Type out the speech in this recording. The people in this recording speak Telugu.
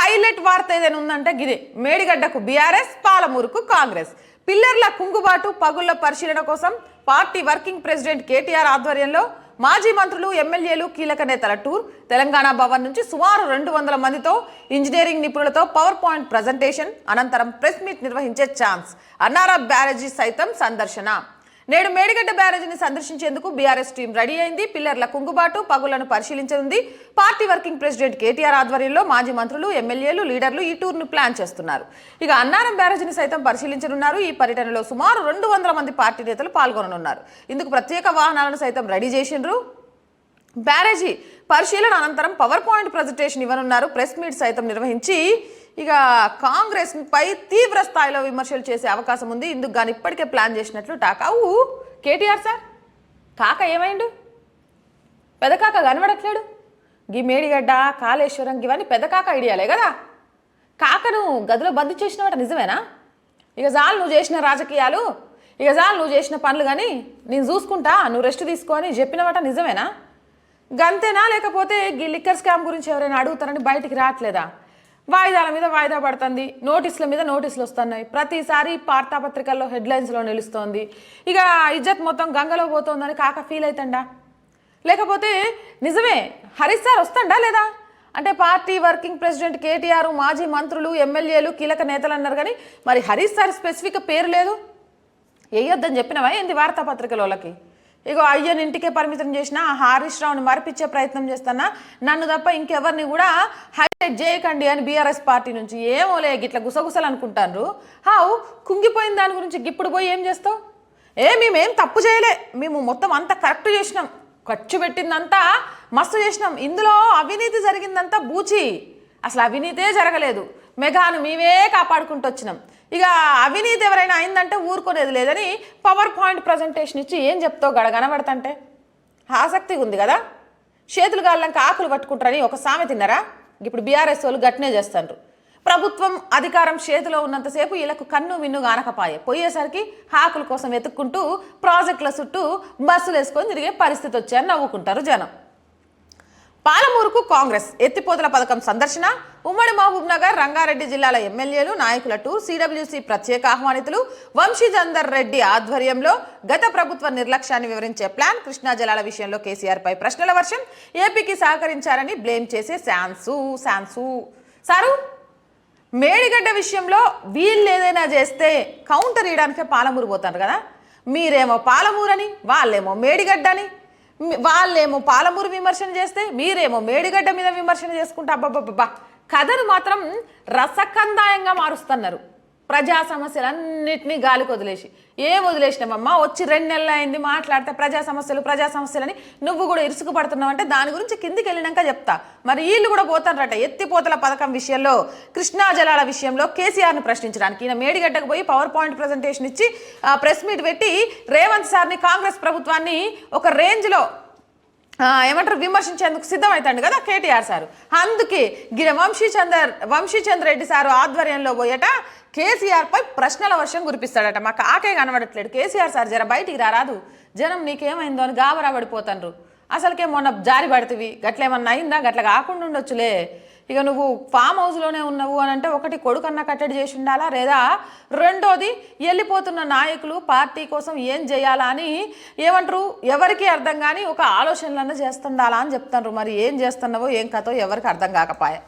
హైలైట్ వార్త ఏదైనా ఉందంటే గిదే. మేడిగడ్డకు బీఆర్ఎస్, పాలమూరుకు కాంగ్రెస్. పిల్లర్ల కుంగుబాటు పగుళ్ల పరిశీలన కోసం పార్టీ వర్కింగ్ ప్రెసిడెంట్ కేటీఆర్ ఆధ్వర్యంలో మాజీ మంత్రులు, ఎమ్మెల్యేలు, కీలక నేతల టూర్. తెలంగాణ భవన్ నుంచి సుమారు 200 మందితో ఇంజనీరింగ్ నిపుణులతో పవర్ పాయింట్ ప్రజెంటేషన్ అనంతరం ప్రెస్ మీట్ నిర్వహించే ఛాన్స్. అన్నారం బ్యారేజీ సైతం సందర్శన. నేడు మేడిగడ్డ బ్యారేజీని సందర్శించేందుకు బీఆర్ఎస్ టీం రెడీ అయింది. పిల్లర్ల కుంగుబాటు పగులను పరిశీలించనుంది. పార్టీ వర్కింగ్ ప్రెసిడెంట్ కేటీఆర్ ఆధ్వర్యంలో మాజీ మంత్రులు, ఎమ్మెల్యేలు, లీడర్లు ఈ టూర్ను ప్లాన్ చేస్తున్నారు. ఇక అన్నారం బ్యారేజీని సైతం పరిశీలించనున్నారు. ఈ పర్యటనలో సుమారు 200 మంది పార్టీ నేతలు పాల్గొననున్నారు. ఇందుకు ప్రత్యేక వాహనాలను సైతం రెడీ చేసిండ్రు. బ్యారేజీ పరిశీలన అనంతరం పవర్ పాయింట్ ప్రజెంటేషన్ ఇవ్వనున్నారు. ప్రెస్ మీట్ సైతం నిర్వహించి ఇక కాంగ్రెస్ పై తీవ్ర స్థాయిలో విమర్శలు చేసే అవకాశం ఉంది. ఇందుకు గాని ఇప్పటికే ప్లాన్ చేసినట్లు టాక్. అవు కేటీఆర్ సార్ కాక ఏమైండు? పెద్ద కాక కనబడట్లేడు. గీ మేడిగడ్డ, కాళేశ్వరం ఇవన్నీ పెద్ద కాక ఐడియాలే కదా. కాకను గదిలో బంద్ చేసినవాట నిజమేనా? ఇక చాలు నువ్వు చేసిన రాజకీయాలు, ఇక చాలు నువ్వు చేసిన పనులు, కానీ నేను చూసుకుంటా, నువ్వు రెస్ట్ తీసుకొని చెప్పినవాట నిజమేనా? గంతేనా? లేకపోతే గీ లిక్కర్ స్కామ్ గురించి ఎవరైనా అడుగుతారని బయటికి రావట్లేదా? వాయిదాల మీద వాయిదా పడుతుంది, నోటీసుల మీద నోటీసులు వస్తున్నాయి. ప్రతిసారి వార్తాపత్రికల్లో హెడ్లైన్స్లో నిలుస్తోంది. ఇక ఇజ్జత్ మొత్తం గంగలో పోతోందని కాక ఫీల్ అవుతాడా? లేకపోతే నిజమే హరీష్ సార్ వస్తాడా లేదా? అంటే పార్టీ వర్కింగ్ ప్రెసిడెంట్ కేటీఆర్, మాజీ మంత్రులు, ఎమ్మెల్యేలు, కీలక నేతలు అన్నారు, కానీ మరి హరీష్ సార్ స్పెసిఫిక్ పేరు లేదు. వేయొద్దని చెప్పినవా ఏంది వార్తాపత్రికల వాళ్ళకి? ఇగో అయ్యని ఇంటికే పరిమితం చేసిన హరీష్ రావుని మరిపించే ప్రయత్నం చేస్తున్నా, నన్ను తప్ప ఇంకెవరిని కూడా హైలైట్ చేయకండి అని బీఆర్ఎస్ పార్టీ నుంచి. ఏమోలే గిట్ల గుసగుసలు అనుకుంటారు. హావు కుంగిపోయిన దాని గురించి ఇప్పుడు పోయి ఏం చేస్తావు? మేమేం తప్పు చేయలే, మేము మొత్తం అంతా కరెక్ట్ చేసినాం, ఖర్చు పెట్టిందంతా మస్తు చేసినాం, ఇందులో అవినీతి జరిగిందంతా బూచి, అసలు అవినీతే జరగలేదు, మెగాను మేమే కాపాడుకుంటూ వచ్చినాం. ఇక అవినీతి ఎవరైనా అయిందంటే ఊరుకునేది లేదని పవర్ పాయింట్ ప్రజెంటేషన్ ఇచ్చి ఏం చెప్తావు గడగనబడతంటే? ఆసక్తిగా ఉంది కదా. చేతులు గాళ్ళంక ఆకులు పట్టుకుంటారని ఒక సామెత తిన్నారా? ఇప్పుడు బీఆర్ఎస్ వాళ్ళు గట్నే చేస్తారు. ప్రభుత్వం అధికారం చేతిలో ఉన్నంతసేపు వీళ్ళకు కన్ను మిన్ను గానకపాయే, పోయేసరికి ఆకుల కోసం వెతుక్కుంటూ ప్రాజెక్టుల చుట్టూ బస్సులు వేసుకొని తిరిగే పరిస్థితి వచ్చాయని నవ్వుకుంటారు జనం. పాలమూరుకు కాంగ్రెస్ ఎత్తిపోతల పథకం సందర్శన. ఉమ్మడి మహబూబ్ నగర్, రంగారెడ్డి జిల్లాల ఎమ్మెల్యేలు, నాయకుల టూర్. సిడబ్ల్యూసీ ప్రత్యేక ఆహ్వానితులు వంశీచందర్ రెడ్డి ఆధ్వర్యంలో గత ప్రభుత్వ నిర్లక్ష్యాన్ని వివరించే ప్లాన్. కృష్ణా జలాల విషయంలో కేసీఆర్ పై ప్రశ్నల వర్షం. ఏపీకి సహకరించారని బ్లేమ్ చేసే శాన్సు సారు. మేడిగడ్డ విషయంలో వీళ్ళు ఏదైనా చేస్తే కౌంటర్ ఇవ్వడానికే పాలమూరు పోతారు కదా. మీరేమో పాలమూరని, వాళ్ళేమో మేడిగడ్డని. వాళ్ళేమో పాలమూరు విమర్శన చేస్తే మీరేమో మేడిగడ్డ మీద విమర్శన చేసుకుంటా అబ్బబ్బబ్బా కథను మాత్రం రసకందాయంగా మారుస్తున్నారు. ప్రజా సమస్యలన్నింటినీ గాలికి వదిలేసి ఏం వదిలేసినామమ్మా, వచ్చి 2 నెలలు అయింది మాట్లాడితే ప్రజా సమస్యలని నువ్వు కూడా ఇరుసుకు పడుతున్నావు అంటే దాని గురించి కిందికి వెళ్ళినాక చెప్తా. మరి వీళ్ళు కూడా పోతారట ఎత్తిపోతల పథకం విషయంలో, కృష్ణా జలాల విషయంలో కేసీఆర్ని ప్రశ్నించడానికి. ఈయన మేడిగడ్డకు పోయి పవర్ పాయింట్ ప్రజెంటేషన్ ఇచ్చి ప్రెస్ మీట్ పెట్టి రేవంత్ సార్ని, కాంగ్రెస్ ప్రభుత్వాన్ని ఒక రేంజ్లో ఏమంటారు విమర్శించేందుకు సిద్ధమవుతాడు కదా కేటీఆర్ సారు. అందుకే గిర వంశీచందర్ రెడ్డి సారు ఆధ్వర్యంలో పోయట కేసీఆర్ పై ప్రశ్నల వర్షం కురిపిస్తాడట. మాకు ఆకే కనబడట్లేడు. కేసీఆర్ సార్ జర బయటికి రారాదు, జనం నీకేమైందో అని గాబరా పడిపోతాండ్రు. అసలుకే మొన్న జారి పడుతుంది, గట్లేమన్నా అయిందా? గట్ల కాకుండా ఉండొచ్చులే. ఇక నువ్వు ఫామ్ హౌస్లోనే ఉన్నావు అని అంటే ఒకటి కొడుకన్నా కట్టడి చేసి ఉండాలా, లేదా రెండోది వెళ్ళిపోతున్న నాయకులు పార్టీ కోసం ఏం చేయాలా అని ఏమంటారు ఎవరికి అర్థం కానీ ఒక ఆలోచనలన్నా చేస్తుండాలా అని చెప్తారు. మరి ఏం చేస్తున్నావో ఏం కథో ఎవరికి అర్థం కాకపాయే.